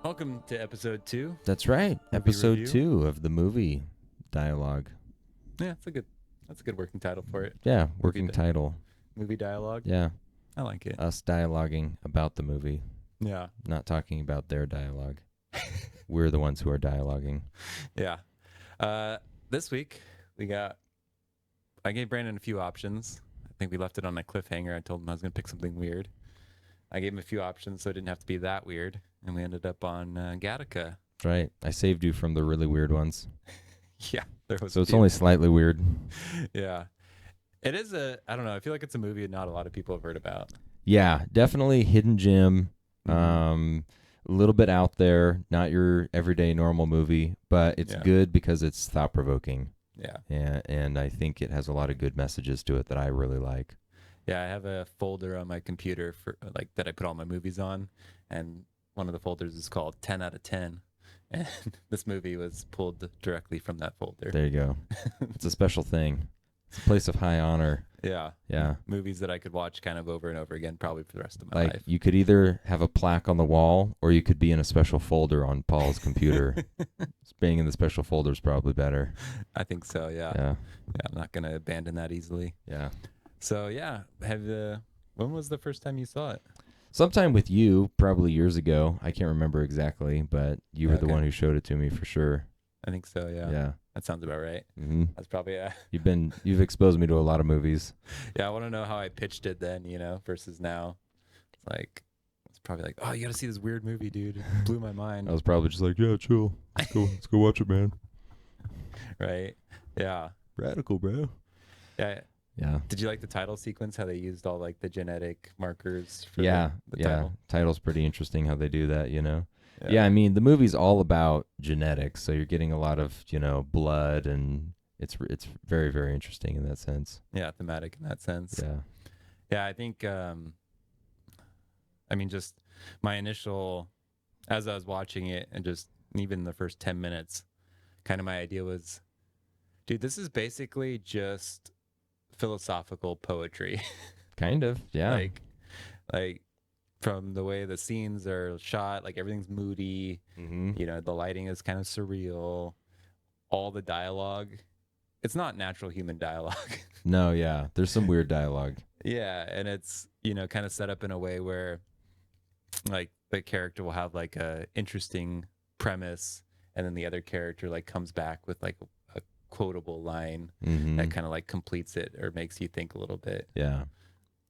Welcome to episode 2. That's right. Movie Episode review. 2 of the movie dialogue. Yeah, that's a good working title for it. Yeah, working title. Movie dialogue. Yeah, I like it. us dialoguing about the movie, Yeah. not talking about their dialogue. We're the ones who are dialoguing. Yeah. This week I gave Brandon a few options. I think we left it on a cliffhanger. I told him I was going to pick something weird. I gave him a few options so it didn't have to be that weird. And we ended up on Gattaca. Right. I saved you from the really weird ones. Yeah. There was So it's only slightly weird. Yeah. It is I don't know. I feel like it's a movie not a lot of people have heard about. Yeah, definitely hidden gem. Mm-hmm. A little bit out there, not your everyday normal movie, but it's good because it's thought-provoking. Yeah. And I think it has a lot of good messages to it that I really like. Yeah, I have a folder on my computer for that I put all my movies on, and one of the folders is called 10 out of 10. And this movie was pulled directly from that folder. There you go. It's a special thing. It's a place of high honor. Yeah. Yeah. Movies that I could watch kind of over and over again, probably for the rest of my Like life. you could either have a plaque on the wall or you could be in a special folder on Paul's computer. Being in the special folder is probably better. I think so, yeah. Yeah. Yeah, I'm not going to abandon that easily. Yeah. So, yeah, when was the first time you saw it? Sometime with you, probably years ago. I can't remember exactly, but you were the one who showed it to me for sure. I think so, yeah. Yeah. That sounds about right. Mm-hmm. That's probably You've exposed me to a lot of movies. Yeah, I want to know how I pitched it then, versus now. It's probably like, oh, you got to see this weird movie, dude. It blew my mind. I was probably just like, yeah, chill. Let's go watch it, man. Right? Yeah. Radical, bro. Yeah. Yeah. Did you like the title sequence? How they used all the genetic markers for the title? Title's pretty interesting how they do that, Yeah, I mean, the movie's all about genetics, so you're getting a lot of, blood, and it's very, very interesting in that sense. Yeah, thematic in that sense. Yeah. Yeah, I think, just my initial, as I was watching it, and just even the first 10 minutes, kind of my idea was, dude, this is basically just philosophical poetry. Kind of, yeah. Like from the way the scenes are shot, everything's moody. Mm-hmm. The lighting is kind of surreal. All the dialogue, it's not natural human dialogue. No, yeah. There's some weird dialogue. Yeah, and it's, kind of set up in a way where the character will have a interesting premise, and then the other character comes back with a quotable line that kind of completes it or makes you think a little bit. Yeah.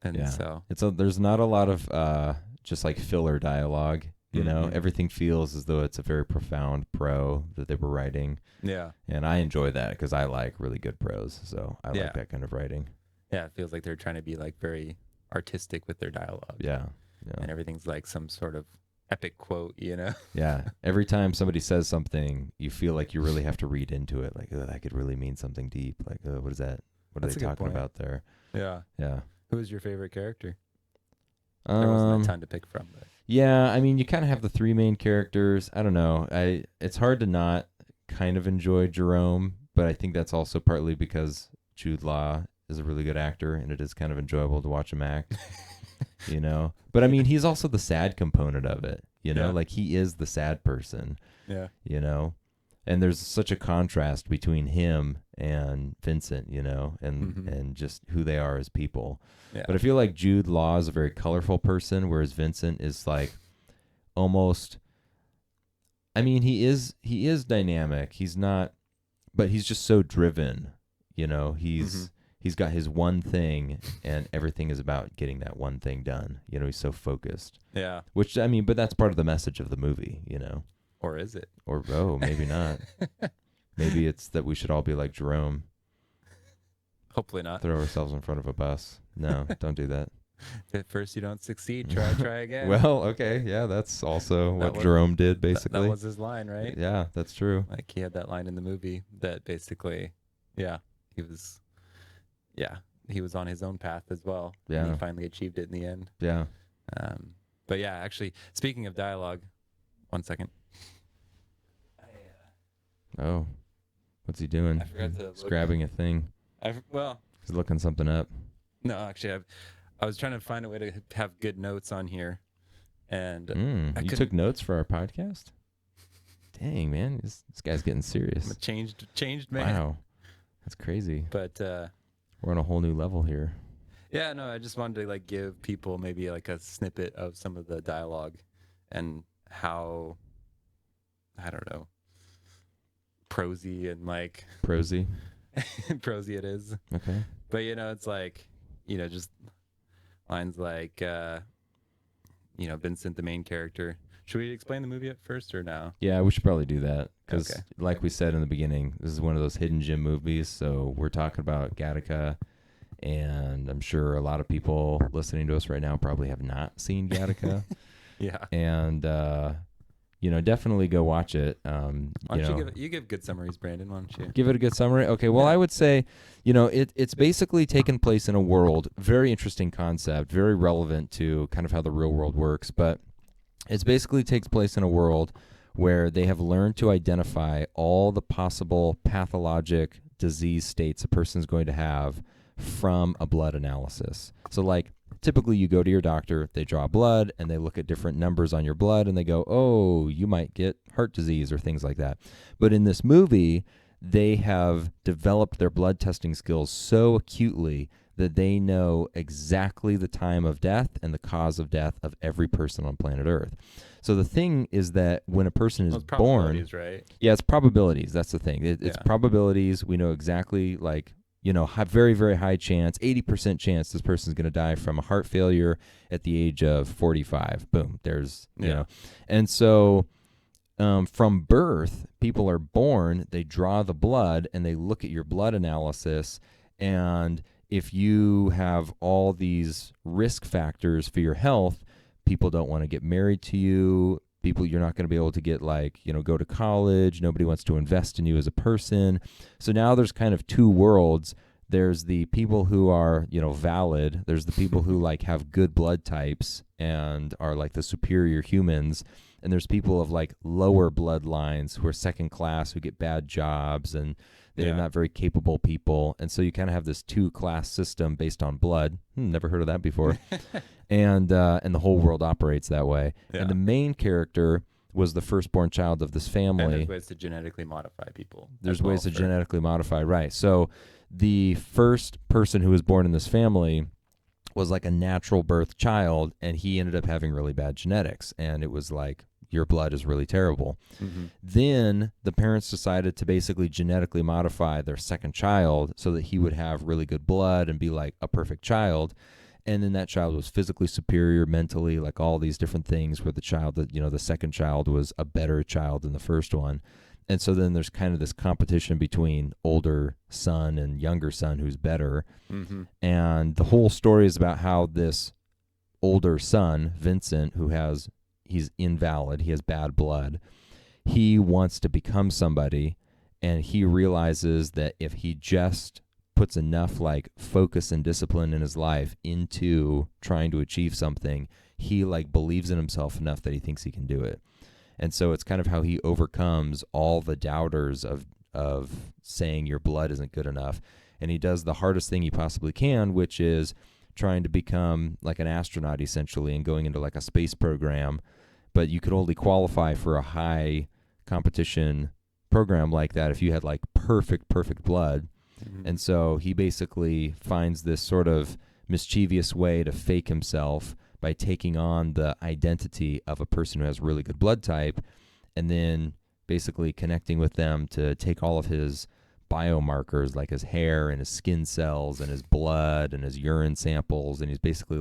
And so there's not a lot of just filler dialogue, everything feels as though it's a very profound prose that they were writing. Yeah. And I enjoy that because I like really good prose, so I like that kind of writing. Yeah, it feels like they're trying to be very artistic with their dialogue. Yeah. And everything's some sort of epic quote, Yeah. Every time somebody says something, you feel like you really have to read into it. That could really mean something deep. What is that? What are they talking about there? Yeah. Yeah. Who was your favorite character? There wasn't a ton to pick from. But. Yeah, I mean, you kind of have the three main characters. I don't know. It's hard to not kind of enjoy Jerome, but I think that's also partly because Jude Law is a really good actor, and it is kind of enjoyable to watch him act. But I mean, he's also the sad component of it, he is the sad person. Yeah. And there's such a contrast between him and Vincent, and just who they are as people. Yeah. But I feel like Jude Law is a very colorful person, whereas Vincent is almost, I mean, he is dynamic. He's not, but he's just so driven, He's got his one thing, and everything is about getting that one thing done. He's so focused. Yeah. Which, I mean, but that's part of the message of the movie, Or is it? Or, maybe not. Maybe it's that we should all be like Jerome. Hopefully not. Throw ourselves in front of a bus. No, don't do that. At first you don't succeed, try again. Well, okay. Yeah, that's also what Jerome did, basically. That was his line, right? Yeah, that's true. He had that line in the movie that basically, he was on his own path as well. Yeah. And he finally achieved it in the end. Yeah. But yeah, actually, speaking of dialogue, 1 second. Oh, what's he doing? I forgot to He's grabbing a thing. He's looking something up. No, actually, I was trying to find a way to have good notes on here, And I You couldn't. took notes for our podcast? Dang, man, this guy's getting I'm serious. a changed man. Wow, that's crazy. But We're on a whole new level here. yeah, no, I just wanted to like give people maybe like a snippet of some of the dialogue and how, I don't know, prosy and like Prosy. prosy it is. Okay. But it's like, just lines like Vincent, the main character. Should we explain the movie at first or now? Yeah, we should probably do that because, Okay. like we said in the beginning, this is one of those hidden gem movies. So we're talking about Gattaca, and I'm sure a lot of people listening to us right now probably have not seen Gattaca. Yeah. And definitely go watch it. Why don't you give good summaries, Brandon? Why don't you? Give it a good summary. Okay, well, I would say, it's basically taken place in a world, very interesting concept, very relevant to kind of how the real world works, but it basically takes place in a world where they have learned to identify all the possible pathologic disease states a person's going to have from a blood analysis. So, like, typically you go to your doctor, they draw blood, and they look at different numbers on your blood, and they go, oh, you might get heart disease or things like that. But in this movie, they have developed their blood testing skills so acutely that they know exactly the time of death and the cause of death of every person on planet Earth. So the thing is that when a person is born, right? Yeah, it's probabilities. That's the thing. It's probabilities. We know exactly, like, very, very high chance, 80% chance this person's going to die from a heart failure at the age of 45. Boom. There's, And so from birth, people are born, they draw the blood, and they look at your blood analysis, and if you have all these risk factors for your health, people don't want to get married to you. You're not going to be able to get go to college. Nobody wants to invest in you as a person. So now there's kind of two worlds. There's the people who are, valid. There's the people who have good blood types and are like the superior humans. And there's people of lower bloodlines who are second class, who get bad jobs, and they're not very capable people. And so you kind of have this two-class system based on blood. Never heard of that before. And the whole world operates that way. Yeah. And the main character was the firstborn child of this family. And there's ways to genetically modify people. There's ways to genetically modify, right. So the first person who was born in this family was like a natural birth child, and he ended up having really bad genetics. And it was like, your blood is really terrible. Mm-hmm. Then the parents decided to basically genetically modify their second child so that he would have really good blood and be like a perfect child. And then that child was physically superior, mentally, like all these different things, where the child that, the second child was a better child than the first one. And so then there's kind of this competition between older son and younger son who's better. Mm-hmm. And the whole story is about how this older son, Vincent, he's invalid, he has bad blood, he wants to become somebody, and he realizes that if he just puts enough focus and discipline in his life into trying to achieve something, he believes in himself enough that he thinks he can do it. And so it's kind of how he overcomes all the doubters of saying your blood isn't good enough. And he does the hardest thing he possibly can, which is trying to become like an astronaut, essentially, and going into a space program. But you could only qualify for a high competition program like that if you had perfect blood. Mm-hmm. And so he basically finds this sort of mischievous way to fake himself by taking on the identity of a person who has really good blood type, and then basically connecting with them to take all of his biomarkers, like his hair and his skin cells and his blood and his urine samples, and he's basically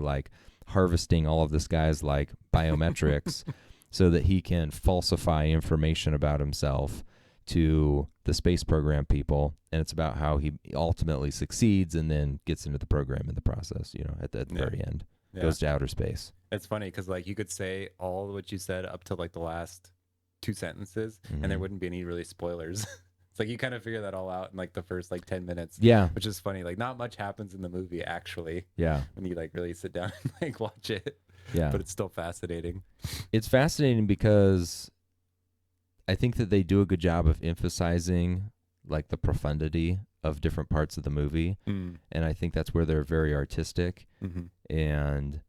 harvesting all of this guy's biometrics so that he can falsify information about himself to the space program people. And it's about how he ultimately succeeds and then gets into the program in the process, at the very end. Goes to outer space. It's funny because you could say all what you said up to the last two sentences, mm-hmm. and there wouldn't be any really spoilers. It's you kind of figure that all out in the first 10 minutes. Yeah. Which is funny. Not much happens in the movie actually. Yeah. When you really sit down and watch it. Yeah. But it's still fascinating. It's fascinating because I think that they do a good job of emphasizing the profundity of different parts of the movie. Mm. And I think that's where they're very artistic. Mm-hmm. And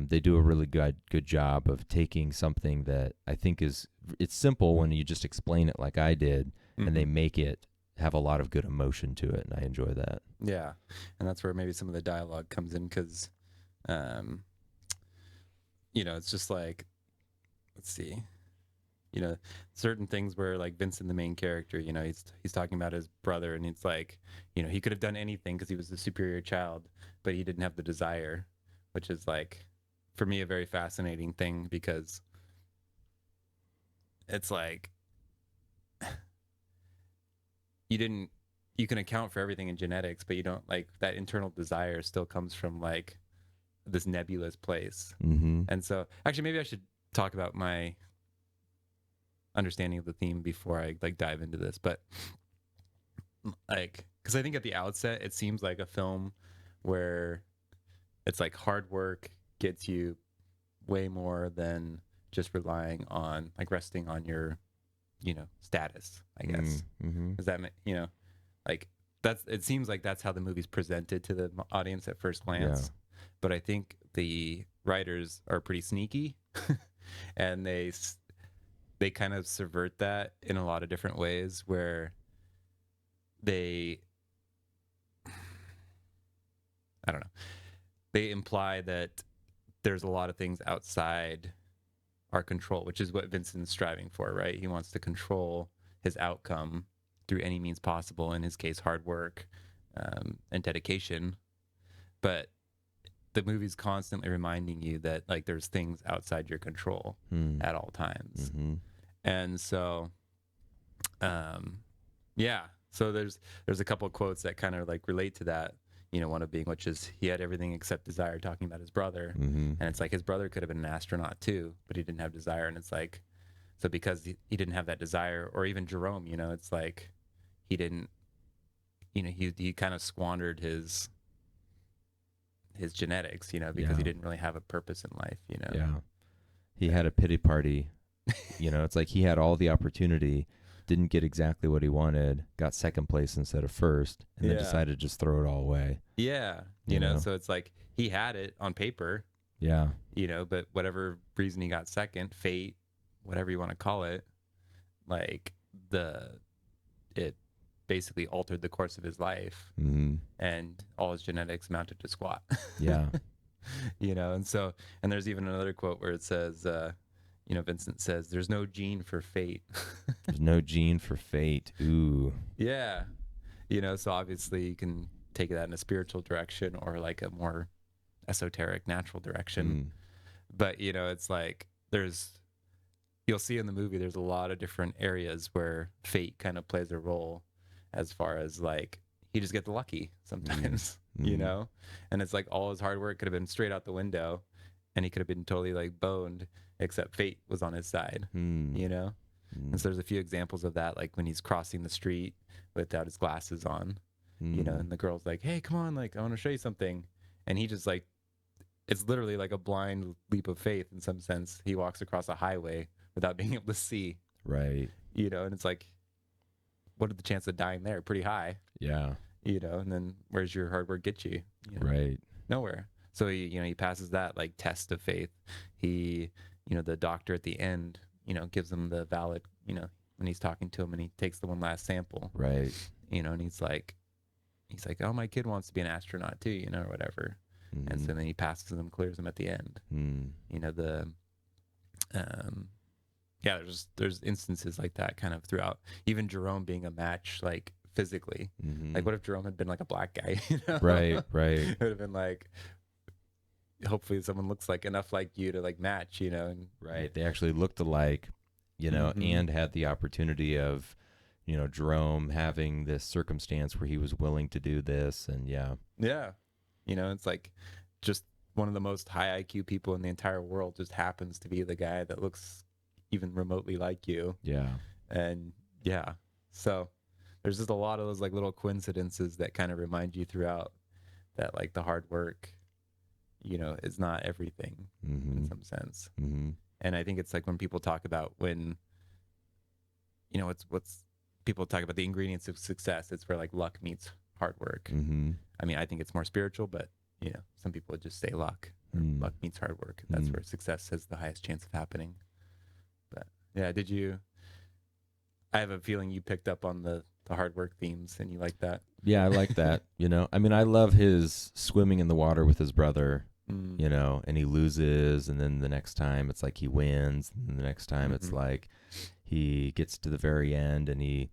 They do a really good job of taking something that I think it's simple when you just explain it like I did, and they Mhm. make it have a lot of good emotion to it, and I enjoy that. Yeah, and that's where maybe some of the dialogue comes in because, um, it's just like, let's see, you know, certain things where like Vincent, the main character, he's talking about his brother, and it's like, he could have done anything because he was the superior child, but he didn't have the desire, which is like, for me, a very fascinating thing because it's like you didn't you can account for everything in genetics, but you don't like that internal desire still comes from like this nebulous place. Mm-hmm. And so actually maybe I should talk about my understanding of the theme before I like dive into this. But like because I think at the outset it seems like a film where it's like hard work gets you way more than just relying on like resting on your status, I guess. Mm-hmm. Does that like that's it seems like that's how the movie's presented to the audience at first Yeah. glance, but I think the writers are pretty sneaky and they kind of subvert that in a lot of different ways where they I don't know, they imply that there's a lot of things outside our control, which is what Vincent's striving for, right? He wants to control his outcome through any means possible, in his case hard work, and dedication. But the movie's constantly reminding you that like there's things outside your control Mm. at all times. Mm-hmm. And so um yeah, so there's a couple of quotes that kind of like relate to that, one of being which is he had everything except desire, talking about his brother. Mm-hmm. And it's like his brother could have been an astronaut too, but he didn't have desire. And it's like, so because he didn't have that desire, or even Jerome, it's like he didn't, he kind of squandered his genetics, because he Yeah. didn't really have a purpose in life. Yeah. He had a pity party. It's like he had all the opportunity, didn't get exactly what he wanted, got second place instead of first, and then Yeah. decided to just throw it all away. Yeah. You know? So it's like he had it on paper, Yeah. but whatever reason he got second, fate, whatever you want to call it, like it basically altered the course of his life, Mm-hmm. and all his genetics amounted to squat. Yeah. And so, and there's even another quote where it says, Vincent says, "There's no gene for fate." There's no gene for fate. Ooh. Yeah. So obviously you can take that in a spiritual direction or like a more esoteric natural direction. But, it's like you'll see in the movie, there's a lot of different areas where fate kind of plays a role as far as like he just gets lucky sometimes, and it's like all his hard work could have been straight out the window and he could have been totally like boned, except fate was on his side, And so there's a few examples of that, like when he's crossing the street without his glasses on, and the girl's like, "Hey, come on, like I want to show you something," and he just like, it's literally like a blind leap of faith in some sense. He walks across a highway without being able to see, Right. and it's like, what are the chances of dying there? Pretty high, Yeah. and then where's your hard work get you? Right. Nowhere. So he passes that like test of faith. He, the doctor at the end, gives him the valid, when he's talking to him and he takes the one last sample, Right. and he's like, oh, my kid wants to be an astronaut too, or whatever. And so then he passes him, clears him at the end. Yeah, there's instances like that kind of throughout. Even Jerome being a match, like physically. Like, what if Jerome had been like a black guy? Right. Right. It would have been like, hopefully someone looks like enough like you to like match, and Right. They actually looked alike, and had the opportunity of, Jerome having this circumstance where he was willing to do this. And yeah. It's like just one of the most high IQ people in the entire world just happens to be the guy that looks even remotely like you. Yeah. And yeah, so there's just a lot of those like little coincidences that kind of remind you throughout that like the hard work, is not everything in some sense. And I think it's like when people talk about when, what's people talk about the ingredients of success, it's where like luck meets hard work. I mean, I think it's more spiritual, but some people would just say luck. where Mm. luck meets hard work. That's Mm. where success has the highest chance of happening. But yeah, did you? I have a feeling you picked up on the hard work themes and you like that. Yeah, I like that. I mean, I love his swimming in the water with his brother, Mm. and he loses, and then the next time it's like he wins, and the next time it's Mhm. like he gets to the very end and he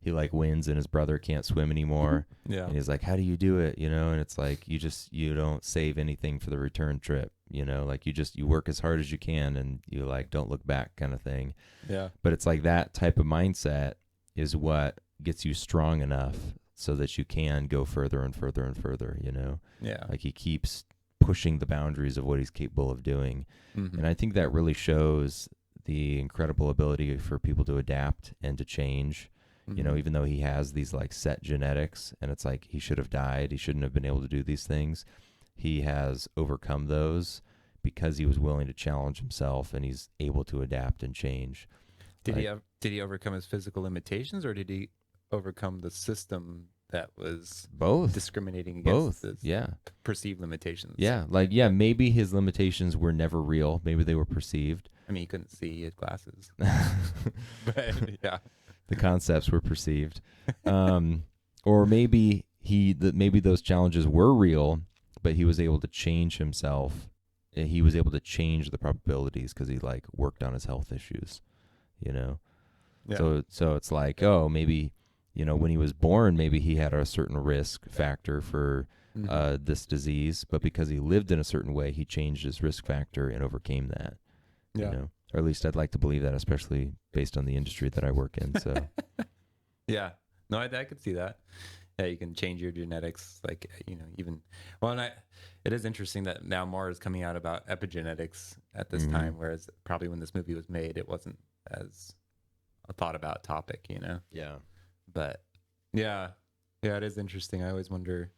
like wins and his brother can't swim anymore. Yeah. And he's like, how do you do it? And it's like, you don't save anything for the return trip, like you work as hard as you can and you like, don't look back kind of thing. Yeah. But it's like that type of mindset is what gets you strong enough so that you can go further and further and further, Yeah. like he keeps pushing the boundaries of what he's capable of doing. Mhm. And I think that really shows the incredible ability for people to adapt and to change. Mhm. Even though he has these like set genetics and it's like he should have died, he shouldn't have been able to do these things. He has overcome those because he was willing to challenge himself and he's able to adapt and change. Did he overcome his physical limitations, or did he overcome the system that was Both. discriminating against Both. his Yeah. perceived limitations? Yeah. Like, yeah, maybe his limitations were never real. Maybe they were perceived. I mean, he couldn't see, he had glasses. But yeah. The concepts were perceived. Or maybe maybe those challenges were real, but he was able to change himself. He was able to change the probabilities because he like worked on his health issues, Yeah. So it's like, oh, maybe, when he was born, maybe he had a certain risk factor for Mhm. this disease, but because he lived in a certain way, he changed his risk factor and overcame that. Yeah. Or at least I'd like to believe that, especially based on the industry that I work in. So Yeah. No, I could see that. Yeah, you can change your genetics, like, even, well, and it is interesting that now more is coming out about epigenetics at this Mhm. time, whereas probably when this movie was made, it wasn't as a thought about topic, yeah. But yeah, it is interesting. I always wonder,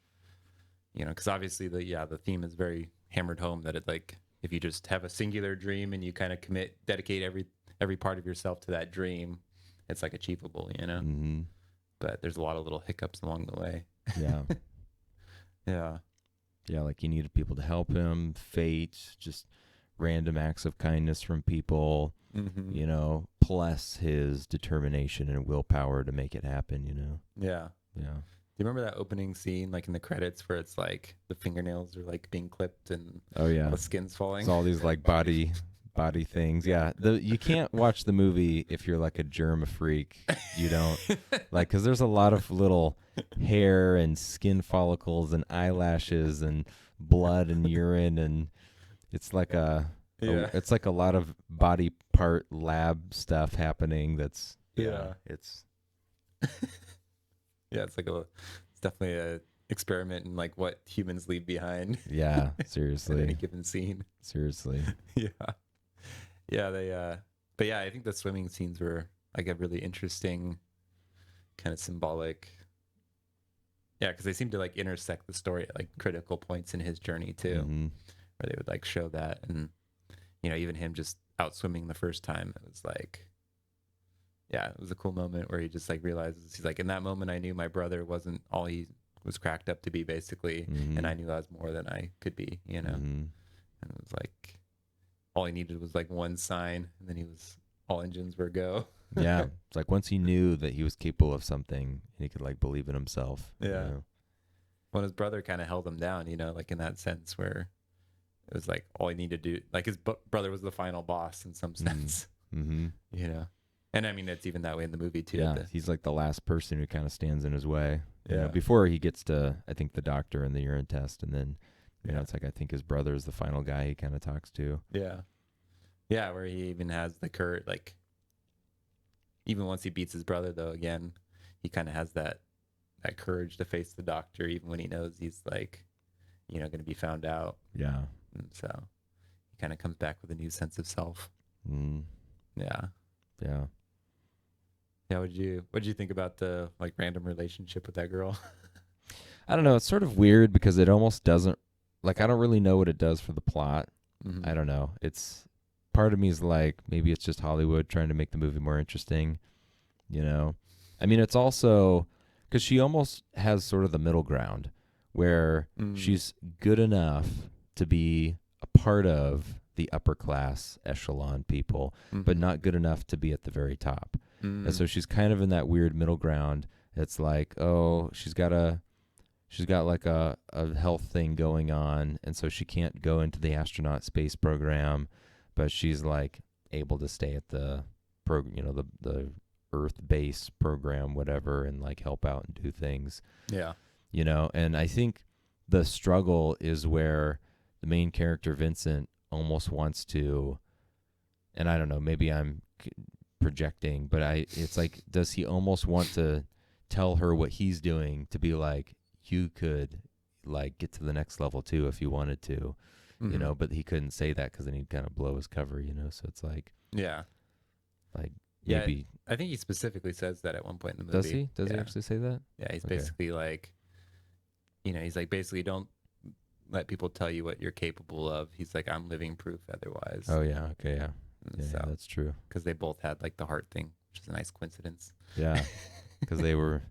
because obviously the theme is very hammered home that it like, if you just have a singular dream and you kind of dedicate every part of yourself to that dream, it's like achievable, Mm-hmm. But there's a lot of little hiccups along the way. Yeah. Yeah. Yeah, like he needed people to help him, fate, just random acts of kindness from people, Mm-hmm. plus his determination and willpower to make it happen, Yeah. Yeah. Do you remember that opening scene, like in the credits, where it's like the fingernails are like being clipped and Oh yeah. the skin's falling? It's all these like body things. Yeah. You can't watch the movie if you're like a germ freak. You don't like, cause there's a lot of little hair and skin follicles and eyelashes and blood and urine. And it's like Yeah. it's like a lot of body part lab stuff happening. That's, Yeah. it's, Yeah, it's definitely a experiment in like what humans leave behind yeah, at any seriously. given scene. Seriously. Yeah. Yeah, but yeah, I think the swimming scenes were like a really interesting kind of symbolic. Yeah, because they seem to like intersect the story at like critical points in his journey too, Mm-hmm. where they would like show that, and even him just out swimming the first time, it was like, yeah, it was a cool moment where he just like realizes, he's like, in that moment I knew my brother wasn't all he was cracked up to be, basically, Mm-hmm. and I knew I was more than I could be, Mm-hmm. and it was like all he needed was like one sign, and then he was all engines were go. Yeah. It's like once he knew that he was capable of something and he could like believe in himself. Yeah. When his brother kind of held him down, like in that sense where it was like all he needed to do, like his brother was the final boss in some sense, Mm-hmm. And I mean, it's even that way in the movie too. Yeah. He's like the last person who kind of stands in his way. Yeah. Before he gets to, I think, the doctor and the urine test. And then, Yeah. it's like, I think his brother is the final guy he kind of talks to. Yeah. Yeah. Where he even has the courage, like, even once he beats his brother, though, again, he kind of has that courage to face the doctor, even when he knows he's like, going to be found out. Yeah. And so he kind of comes back with a new sense of self. Mm. Yeah. Yeah. Yeah. What'd you think about the like random relationship with that girl? I don't know. It's sort of weird because it almost doesn't, like, I don't really know what it does for the plot. Mhm. I don't know. It's, part of me is like, maybe it's just Hollywood trying to make the movie more interesting, I mean, it's also because she almost has sort of the middle ground where Mm. she's good enough to be a part of the upper class echelon people, but Mhm. not good enough to be at the very top. And Mm. so she's kind of in that weird middle ground. It's like, oh, she's got like a health thing going on, and so she can't go into the astronaut space program, but she's like able to stay at the the Earth base program, whatever, and like help out and do things, Yeah. And I think the struggle is where the main character Vincent almost wants to, and I don't know, maybe I'm projecting, but it's like, does he almost want to tell her what he's doing to be like, you could like get to the next level too if you wanted to, Mhm. but he couldn't say that because then he'd kind of blow his cover, so it's Yeah. like Yeah. maybe. I think he specifically says that at one point in the Does movie. he? Does he Yeah. actually say that? Yeah. He's Okay. basically like, he's like, basically, don't let people tell you what you're capable of. He's like, I'm living proof otherwise. Oh yeah. Okay. Yeah. And Yeah, so, that's true. because they both had like the heart thing, which is a nice coincidence. Yeah, because they were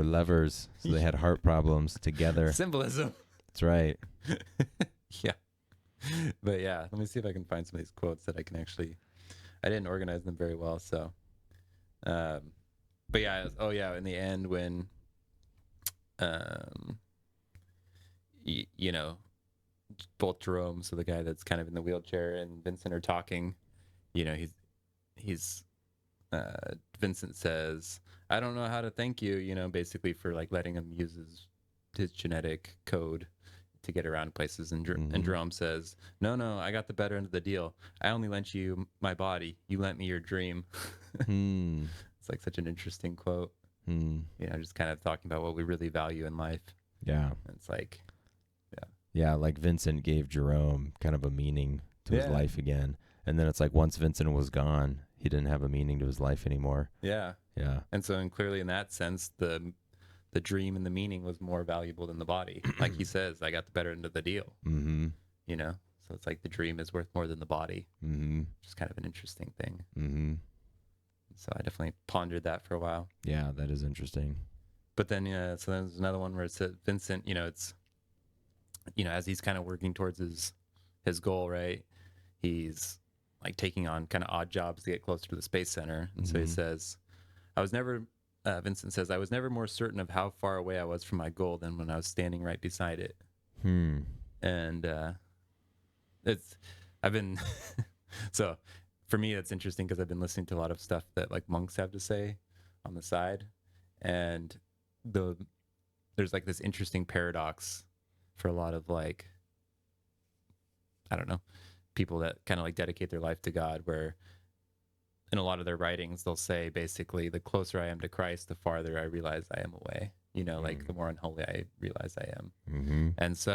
lovers, so they had heart problems together. Symbolism. That's right. Yeah. But yeah, let me see if I can find some of these quotes that I can actually. I didn't organize them very well, so. But yeah, oh yeah, in the end when, um, you know, both Jerome, so the guy that's kind of in the wheelchair, and Vincent are talking. He's Vincent says, "I don't know how to thank you," basically for like letting him use his genetic code to get around places. And Mhm. Jerome says, "No, I got the better end of the deal. I only lent you my body. You lent me your dream." Hmm. It's like such an interesting quote. Hmm. Just kind of talking about what we really value in life. Yeah. And it's like, Yeah, like Vincent gave Jerome kind of a meaning to his yeah, life again. And then it's like once Vincent was gone, he didn't have a meaning to his life anymore. yeah. Yeah. And so, and clearly in that sense, the dream and the meaning was more valuable than the body. Like he says, I got the better end of the deal. Mm-hmm. So it's like the dream is worth more than the body, Mm-hmm. which is kind of an interesting thing. Mm-hmm. So I definitely pondered that for a while. Yeah, that is interesting. But then, so there's another one where it says Vincent, it's, as he's kind of working towards his goal, right? He's like taking on kind of odd jobs to get closer to the space center. And so he Mhm. says, Vincent says, I was never more certain of how far away I was from my goal than when I was standing right beside it. Hmm. And I've been, so for me, it's interesting because I've been listening to a lot of stuff that like monks have to say on the side. And there's like this interesting paradox for a lot of like, I don't know, people that kind of like dedicate their life to God, where in a lot of their writings, they'll say basically, the closer I am to Christ, the farther I realize I am away. Like the more unholy I realize I am. Mm-hmm. And so,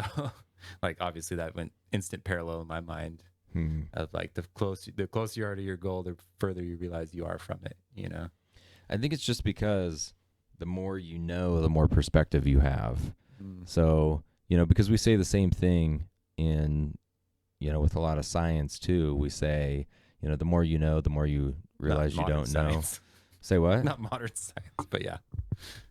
like, obviously that went instant parallel in my mind Hmm. of like the closer you are to your goal, the further you realize you are from it. I think it's just because the more you know, the more perspective you have. Mm. So, because we say the same thing in, with a lot of science too. We say, the more you know, the more you realize you don't know. Say what? Not modern science, but yeah.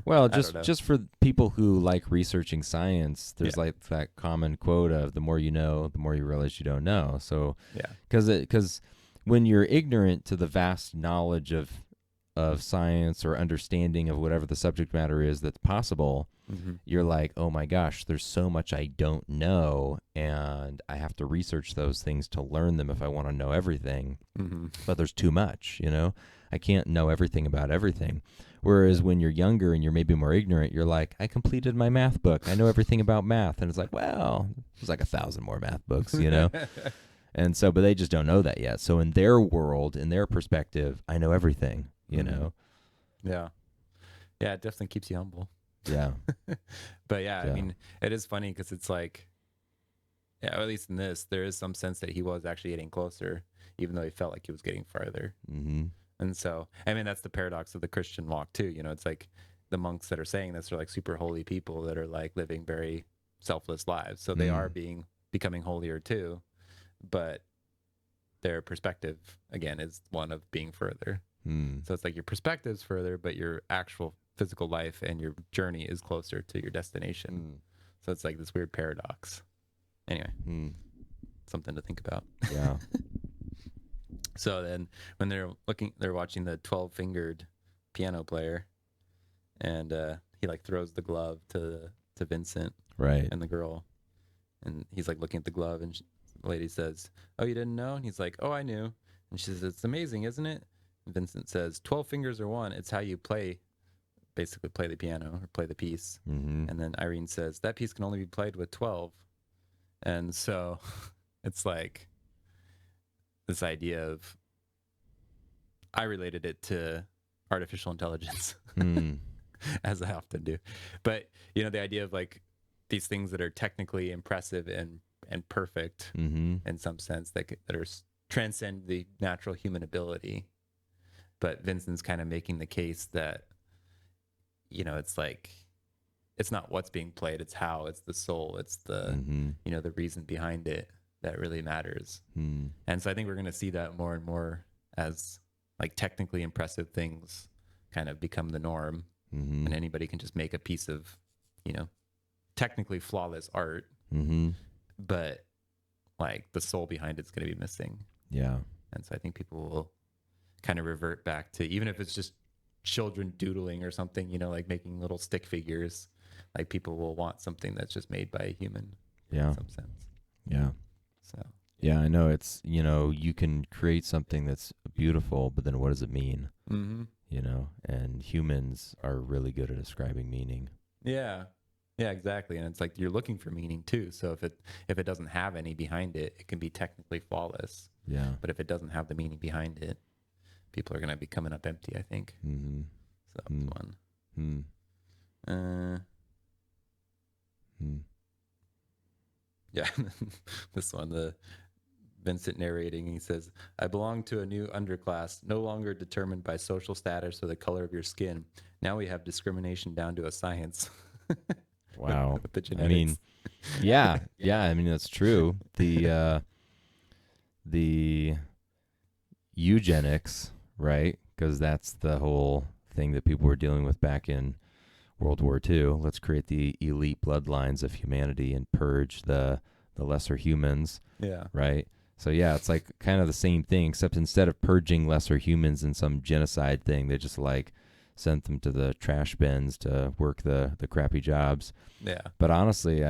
Well, I don't know. just for people who like researching science, there's Yeah. like that common quote of the more you know, the more you realize you don't know. So, Yeah. because when you're ignorant to the vast knowledge of science or understanding of whatever the subject matter is that's possible, Mm-hmm. you're like, oh my gosh, there's so much I don't know, and I have to research those things to learn them if I want to know everything. Mm-hmm. But there's too much, I can't know everything about everything. Whereas when you're younger and you're maybe more ignorant, you're like, I completed my math book. I know everything about math. And it's like, well, there's like 1,000 more math books, And so, but they just don't know that yet. So in their world, in their perspective, I know everything, Yeah. Yeah, it definitely keeps you humble. Yeah. But yeah, I Yeah. mean, it is funny because it's like, yeah, at least in this, there is some sense that he was actually getting closer, even though he felt like he was getting farther. Mm-hmm. And so, I mean, that's the paradox of the Christian walk too. It's like the monks that are saying this are like super holy people that are like living very selfless lives. So they are becoming holier too, but their perspective again is one of being further. So it's like your perspective's further, but your actual physical life and your journey is closer to your destination. So it's like this weird paradox. Anyway. something to think about. Yeah. So then when they're watching the 12-fingered piano player, and he like throws the glove to Vincent Right. and the girl, and he's like looking at the glove, and the lady says, "Oh, you didn't know?" And he's like, "Oh, I knew." And she says, "It's amazing, isn't it?" And Vincent says, "12 fingers are one. It's how you basically play the piano or play the piece." Mm-hmm. And then Irene says, "That piece can only be played with 12." And so it's like this idea of, I related it to artificial intelligence Mm. as I often do. But, you know, the idea of like these things that are technically impressive and perfect Mm-hmm. in some sense that are transcend the natural human ability. But Vincent's kind of making the case that, you know, it's like, it's not what's being played, it's how, it's the soul, it's the, Mm-hmm. you know, the reason behind it that really matters. Mm. And so I think we're going to see that more and more as like technically impressive things kind of become the norm, Mm-hmm. and anybody can just make a piece of, you know, technically flawless art, Mm-hmm. but like the soul behind it's going to be missing. Yeah. And so I think people will kind of revert back to, even if it's just children doodling or something, you know, like making little stick figures, like people will want something that's just made by a human Yeah. in some sense. Yeah. So Yeah, I know. It's, you know, you can create something that's beautiful, but then what does it mean? mm-hmm. You know, and humans are really good at describing meaning. Yeah. Yeah, exactly. And it's like you're looking for meaning too. So if it doesn't have any behind it, it can be technically flawless. Yeah. But if it doesn't have the meaning behind it, people are going to be coming up empty, I think. Mm-hmm. So that was one. Mm. Uh, Mm. yeah, this one, the Vincent narrating, he says, "I belong to a new underclass, no longer determined by social status or the color of your skin. Now we have discrimination down to a science." Wow. with the I mean, genetics. yeah. Yeah, I mean that's true. The eugenics, right? Because that's the whole thing that people were dealing with back in World War II. Let's create the elite bloodlines of humanity and purge the lesser humans, Yeah. right? So yeah, it's like kind of the same thing, except instead of purging lesser humans in some genocide thing, they just like sent them to the trash bins to work the crappy jobs. Yeah. But honestly,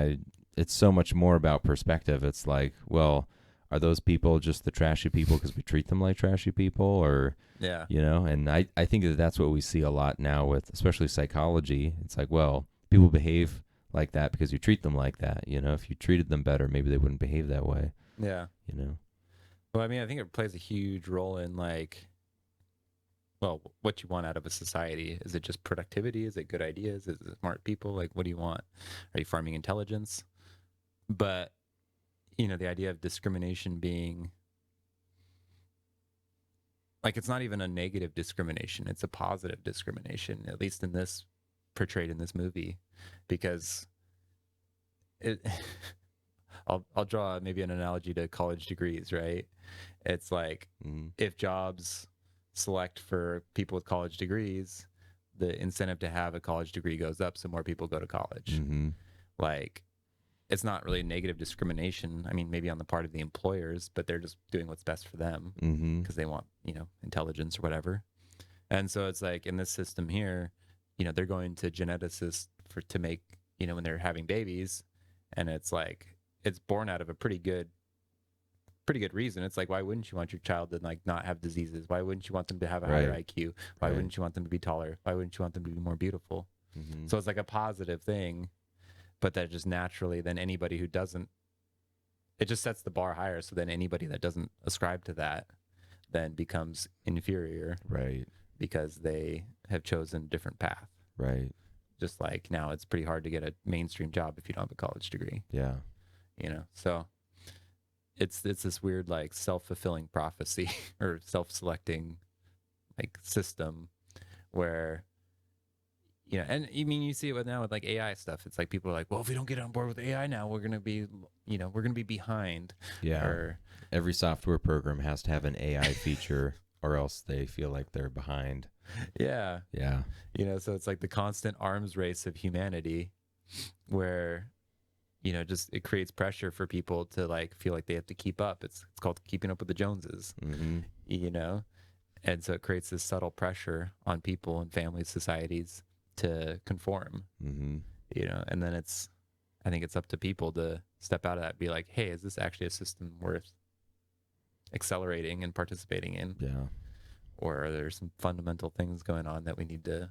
it's so much more about perspective. It's like, well, are those people just the trashy people because we treat them like trashy people, or Yeah. you know? And I think that that's what we see a lot now with especially psychology. It's like, well, people behave like that because you treat them like that. You know, if you treated them better, maybe they wouldn't behave that way. Yeah. You know. Well, I mean, I think it plays a huge role in like, well, what you want out of a society. Is it just productivity? Is it good ideas? Is it smart people? Like, what do you want? Are you farming intelligence? But, you know, the idea of discrimination being like, it's not even a negative discrimination. It's a positive discrimination, at least in this portrayed in this movie, because it, I'll draw maybe an analogy to college degrees, right? It's like if jobs select for people with college degrees, the incentive to have a college degree goes up, so more people go to college. Mm-hmm. Like, it's not really negative discrimination. I mean, maybe on the part of the employers, but they're just doing what's best for them Mm-hmm. because they want, you know, intelligence or whatever. And so it's like in this system here, you know, they're going to geneticists to make, you know, when they're having babies, and it's like it's born out of a pretty good reason. It's like, why wouldn't you want your child to like not have diseases? Why wouldn't you want them to have a higher Right. IQ? Why Right. wouldn't you want them to be taller? Why wouldn't you want them to be more beautiful? Mm-hmm. So it's like a positive thing, but that just naturally then anybody who doesn't, it just sets the bar higher. So then anybody that doesn't ascribe to that then becomes inferior Right. because they have chosen a different path. Right. Just like now it's pretty hard to get a mainstream job if you don't have a college degree, Yeah. you know? So it's this weird like self-fulfilling prophecy or self-selecting like system where, you know, and I mean, you see it with now with like AI stuff. It's like people are like, well, if we don't get on board with AI now, we're going to be, you know, we're going to be behind. Yeah. Or Every software program has to have an AI feature or else they feel like they're behind. yeah, Yeah. you know, so it's like the constant arms race of humanity where, just it creates pressure for people to like feel like they have to keep up. It's called keeping up with the Joneses, Mm-hmm. you know? And so it creates this subtle pressure on people and families, societies to conform, Mm-hmm. and then I think it's up to people to step out of that and be like, hey, is this actually a system worth accelerating and participating in? Yeah. Or are there some fundamental things going on that we need to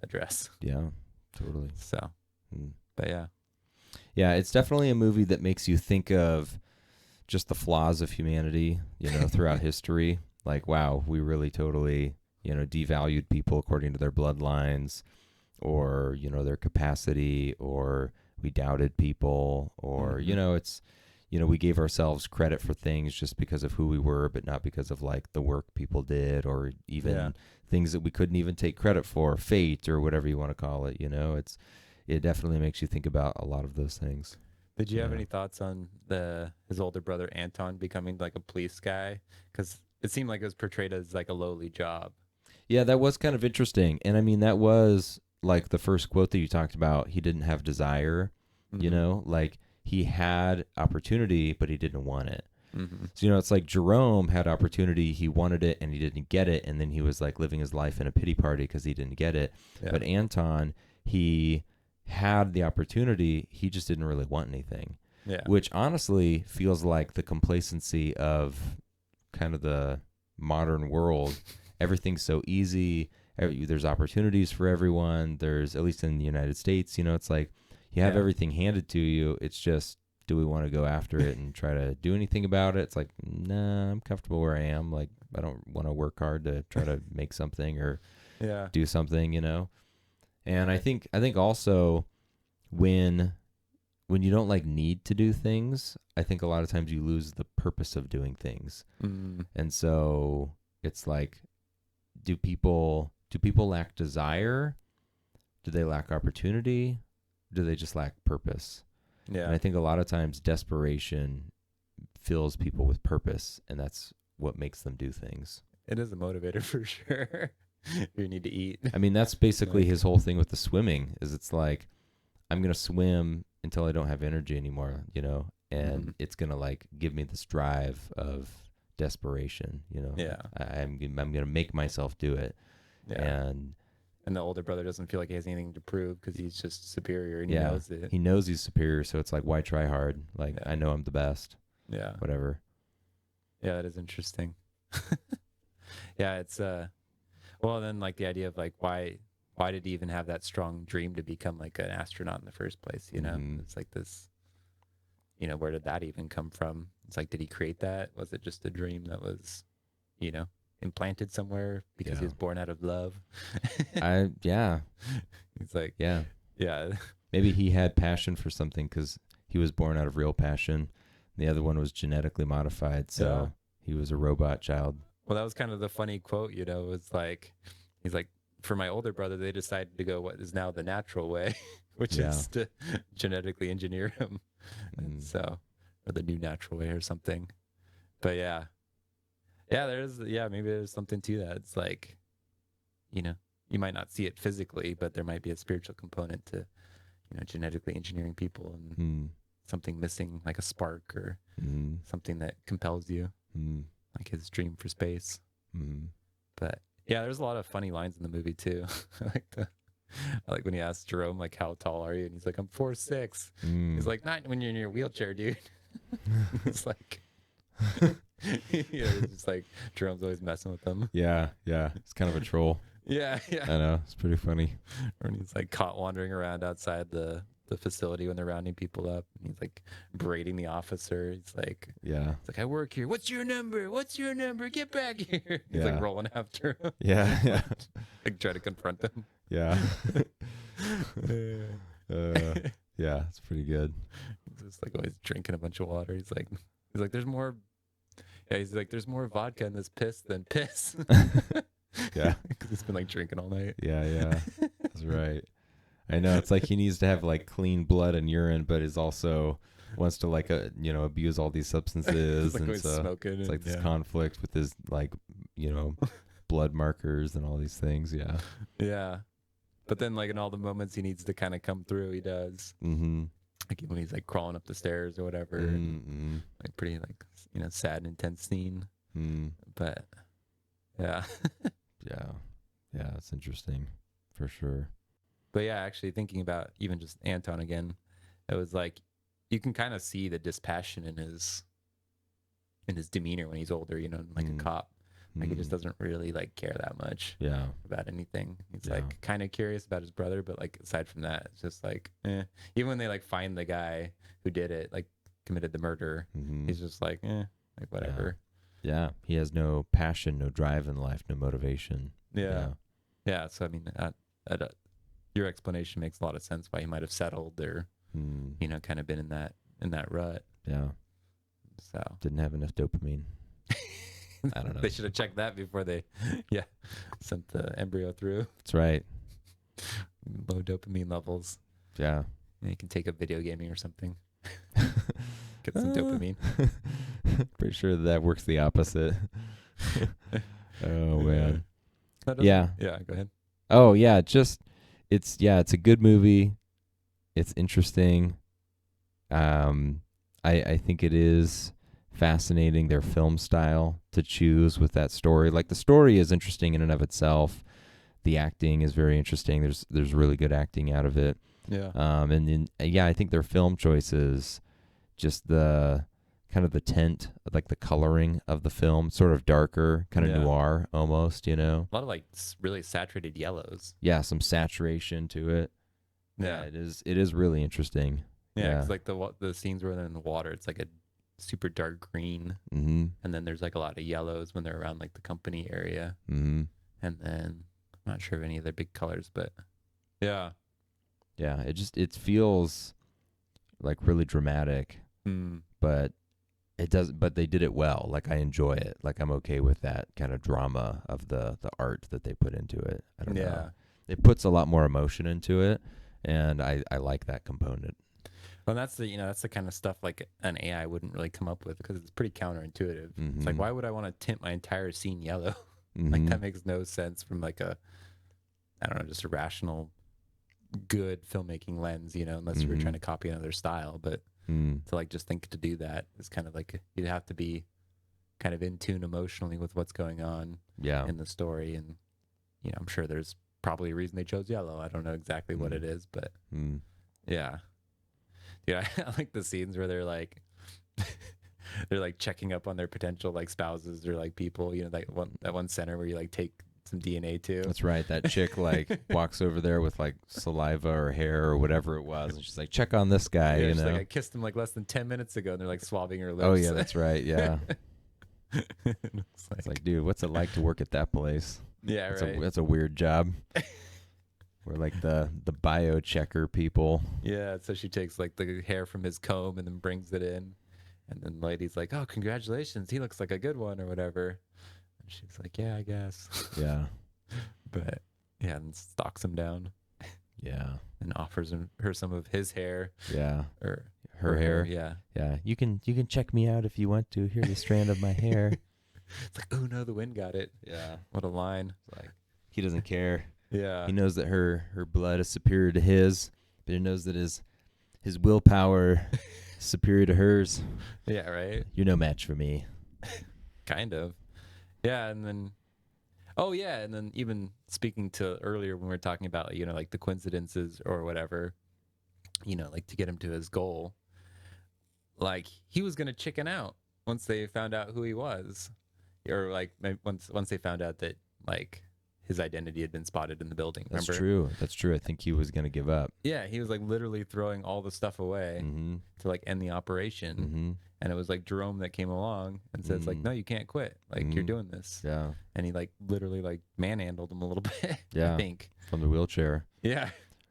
address? Yeah. Totally. So, Mm. but yeah. Yeah, it's definitely a movie that makes you think of just the flaws of humanity, throughout history. Like, wow, we really totally, devalued people according to their bloodlines or, their capacity, or we doubted people, or, it's, we gave ourselves credit for things just because of who we were, but not because of like the work people did, or even things that we couldn't even take credit for, fate or whatever you want to call it. It definitely makes you think about a lot of those things. Did you have any thoughts on his older brother Anton becoming like a police guy? Because it seemed like it was portrayed as like a lowly job. Yeah, that was kind of interesting. And I mean, that was like the first quote that you talked about. He didn't have desire, like he had opportunity, but he didn't want it. Mm-hmm. So, it's like Jerome had opportunity, he wanted it and he didn't get it. And then he was like living his life in a pity party because he didn't get it. Yeah. But Anton, he had the opportunity, he just didn't really want anything. Yeah. Which honestly feels like the complacency of kind of the modern world. Everything's so easy. There's opportunities for everyone. There's, at least in the United States, it's like you have everything handed to you. It's just, do we want to go after it and try to do anything about it? It's like, nah, I'm comfortable where I am. Like, I don't want to work hard to try to make something or do something, And I think also when you don't like need to do things, I think a lot of times you lose the purpose of doing things. Mm. And so it's like, do people lack desire? Do they lack opportunity? Do they just lack purpose? Yeah. And I think a lot of times desperation fills people with purpose, and that's what makes them do things. It is a motivator for sure. You need to eat. I mean, that's basically his whole thing with the swimming, is it's like, I'm going to swim until I don't have energy anymore, and it's going to like give me this drive of desperation, Yeah. I'm going to make myself do it. Yeah. And the older brother doesn't feel like he has anything to prove because he's just superior and he knows it. He knows he's superior, so it's like, why try hard? Like, I know I'm the best. Yeah. Whatever. Yeah, that is interesting. Yeah, it's well, then like the idea of like why did he even have that strong dream to become like an astronaut in the first place? It's like this. Where did that even come from? It's like, did he create that? Was it just a dream that was, implanted somewhere because he was born out of love? It's like, yeah. Maybe he had passion for something because he was born out of real passion. The other one was genetically modified, so he was a robot child. Well, that was kind of the funny quote, was like, he's like, for my older brother, they decided to go what is now the natural way, which is to genetically engineer him. So, or the new natural way or something. But maybe there's something to that. It's like, you might not see it physically, but there might be a spiritual component to, genetically engineering people and something missing, like a spark or something that compels you, like his dream for space. But yeah, there's a lot of funny lines in the movie too. I like when he asks Jerome, like, how tall are you? And he's like, I'm 4'6". He's like, not when you're in your wheelchair, dude. It's like, it's just like Jerome's always messing with them. Yeah. It's kind of a troll. Yeah. I know. It's pretty funny. Or when he's like caught wandering around outside the facility when they're rounding people up, and he's like berating the officer. He's like, it's like, I work here. What's your number? Get back here. He's like rolling after him. Yeah. Like try to confront them. Yeah. It's pretty good. He's just like always drinking a bunch of water. He's like, there's more. Yeah, he's like, there's more vodka in this piss than piss. Yeah, because he's been like drinking all night. Yeah, that's right. I know, it's like he needs to have like clean blood and urine, but is also wants to like abuse all these substances, like and so smoking it's like this conflict with his like blood markers and all these things. Yeah. But then like in all the moments he needs to kind of come through, he does. like when he's like crawling up the stairs or whatever, and, Mm-mm. like pretty like sad and intense scene. Mm. But yeah, Yeah. Yeah, it's interesting for sure. but yeah, actually thinking about even just Anton again, it was like you can kind of see the dispassion in his demeanor when he's older, like a Mm. cop. Like he just Mm. doesn't really like care that much Yeah. about anything. He's Yeah. like kind of curious about his brother, but like aside from that, it's just like Even when they like find the guy who did it, like committed the murder, Mm-hmm. he's just like like whatever. Yeah. He has no passion, no drive in life, no motivation. Yeah. Yeah. So I mean, your explanation makes a lot of sense why he might have settled or Mm. kind of been in that rut. Yeah. So Didn't have enough dopamine. I don't know. They should have checked that before they sent the embryo through. That's right. Low dopamine levels. Yeah. And you can take up video gaming or something. Get some dopamine. Pretty sure that works the opposite. Oh man. Yeah. Yeah. Yeah, go ahead. Oh yeah, it's a good movie. It's interesting. I think it is fascinating their film style to choose with that story. Like the story is interesting in and of itself. The acting is very interesting. There's really good acting out of it. Yeah. And then I think their film choices, just the kind of the tint, like the coloring of the film, sort of darker, kind of noir almost, A lot of like really saturated yellows. Yeah, some saturation to it. Yeah. It is really interesting. Yeah, because like the scenes where they're in the water, it's like a super dark green, Mm-hmm. and then there's like a lot of yellows when they're around like the company area, Mm-hmm. and then I'm not sure of any other big colors, but yeah. It feels like really dramatic, but but they did it well. Like I enjoy it. Like I'm okay with that kind of drama of the art that they put into it. I don't know. It puts a lot more emotion into it, and I like that component. Well, that's the kind of stuff like an AI wouldn't really come up with because it's pretty counterintuitive. Mm-hmm. It's like, why would I want to tint my entire scene yellow? Mm-hmm. Like that makes no sense from like I don't know, just a rational, good filmmaking lens, unless you were trying to copy another style. But to like just think to do that is kind of like you'd have to be kind of in tune emotionally with what's going on in the story. And, I'm sure there's probably a reason they chose yellow. I don't know exactly what it is, but yeah. Yeah, I like the scenes where they're like checking up on their potential like spouses or like people, like that one center where you like take some DNA to. That's right. That chick like walks over there with like saliva or hair or whatever it was, and she's like, "Check on this guy." Yeah, she's like, I kissed him like less than 10 minutes ago, and they're like swabbing her lips. Oh yeah, that's right. Yeah. It's like, dude, what's it like to work at that place? Yeah, right. That's a weird job. We're like the bio checker people. Yeah, so she takes like the hair from his comb and then brings it in, and then the lady's like, "Oh, congratulations, he looks like a good one," or whatever. And she's like, "Yeah, I guess." Yeah. But yeah, and stalks him down. Yeah. And offers her some of his hair. Yeah. Or her hair. Yeah. Yeah. You can check me out if you want to. Here's a strand of my hair. It's like, oh no, the wind got it. Yeah. What a line. It's like he doesn't care. Yeah. He knows that her blood is superior to his, but he knows that his willpower is superior to hers. Yeah, right. You're no match for me. Kind of. Yeah, and then and then even speaking to earlier when we were talking about, like the coincidences or whatever, like to get him to his goal, like he was going to chicken out once they found out who he was, or like once they found out that like his identity had been spotted in the building. That's remember? True. That's true. I think he was going to give up. Yeah, he was like literally throwing all the stuff away to like end the operation. And it was like Jerome that came along and says like, no, you can't quit. Like you're doing this. Yeah. And he like literally like manhandled him a little bit. Yeah. I think. From the wheelchair. Yeah.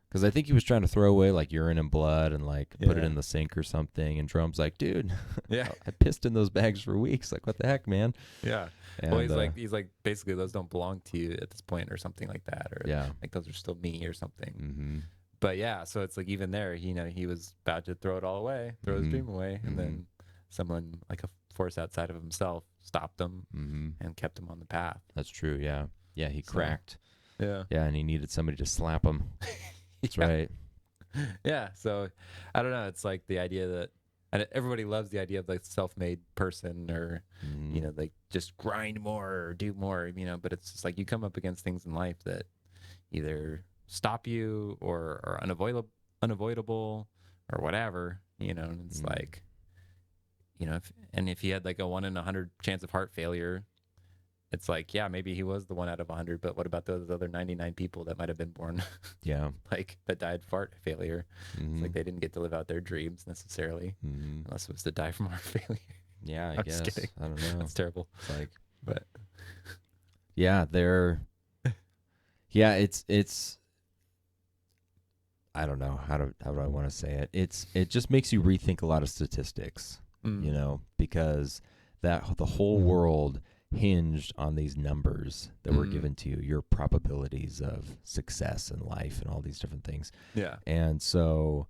Because I think he was trying to throw away like urine and blood and like put it in the sink or something. And Jerome's like, dude, I pissed in those bags for weeks. Like, what the heck, man? Yeah. And, well, he's like basically those don't belong to you at this point or something like that. Or like those are still me or something. But yeah, so it's like even there, he was about to throw it all away, throw his dream away. And then someone like a force outside of himself stopped him and kept him on the path. That's true. Yeah. Yeah. He cracked. Yeah. Yeah. And he needed somebody to slap him. That's right. Yeah, so I don't know. It's like the idea that, and everybody loves the idea of like self-made person, or like just grind more or do more, but it's just like you come up against things in life that either stop you or are unavoidable or whatever, and it's like, if he had like a 1 in 100 chance of heart failure, it's like, yeah, maybe he was the one out of 100, but what about those other 99 people that might have been born, Yeah. like that died heart failure? It's like they didn't get to live out their dreams necessarily, unless it was to die from heart failure. Yeah, I I'm guess. just kidding. I don't know. That's terrible. It's like, But yeah, yeah, it's I don't know how do I want to say it. It just makes you rethink a lot of statistics, because the whole world hinged on these numbers that were given to you, your probabilities of success in life and all these different things. yeah, And so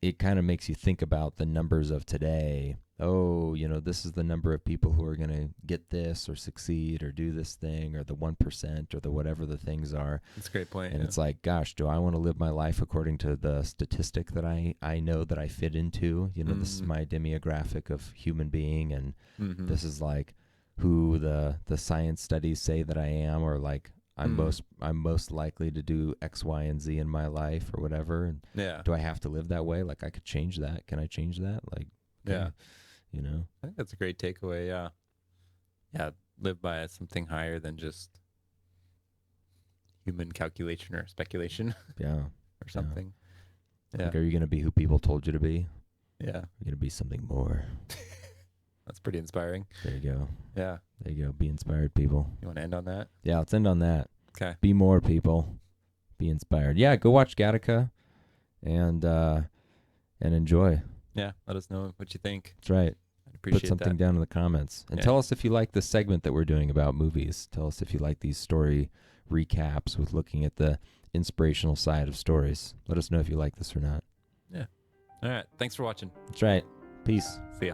it kind of makes you think about the numbers of today. Oh, this is the number of people who are going to get this or succeed or do this thing, or the 1% or the whatever the things are. that's a great point. And it's like, gosh, do I want to live my life according to the statistic that I know that I fit into? This is my demographic of human being, and this is like who the science studies say that I am, or like I'm most likely to do X, Y, and Z in my life or whatever. And yeah, do I have to live that way? Like, I could change that. Can I change that? Like, yeah, I think that's a great takeaway. Yeah, live by something higher than just human calculation or speculation. Yeah. Or something. Yeah. Like, are you going to be who people told you to be? Yeah. You're going to be something more. That's pretty inspiring. There you go. Yeah. There you go. Be inspired, people. You want to end on that? Yeah, let's end on that. Okay. Be more, people. Be inspired. Yeah, go watch Gattaca and enjoy. Yeah, let us know what you think. That's right. I'd appreciate Put something that. down in the comments. And tell us if you like this segment that we're doing about movies. Tell us if you like these story recaps with looking at the inspirational side of stories. Let us know if you like this or not. Yeah. All right. Thanks for watching. That's right. Peace. See ya.